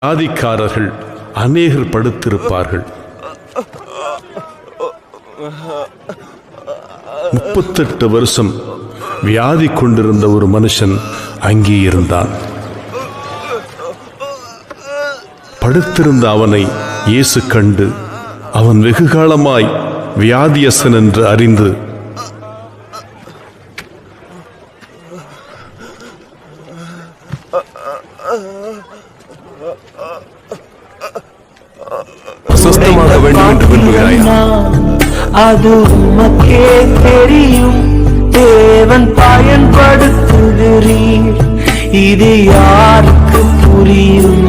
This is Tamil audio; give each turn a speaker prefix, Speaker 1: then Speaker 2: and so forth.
Speaker 1: வியாதிக்காரர்கள் அநேகர் படுத்திருப்பார்கள். 38 வருஷம் வியாதி கொண்டிருந்த ஒரு மனுஷன் அங்கே இருந்தான். படுத்திருந்த அவனை இயேசு கண்டு அவன் வெகுகாலமாய் வியாதியஸ்தன் என்று அறிந்து அசுத்தமாக வேண்டும் என்று விரும்புகிறாயா?
Speaker 2: அது உமக்கே தெரியும். தேவன் பயன்படுத்துகிறீர், இது யாருக்கு புரியும்?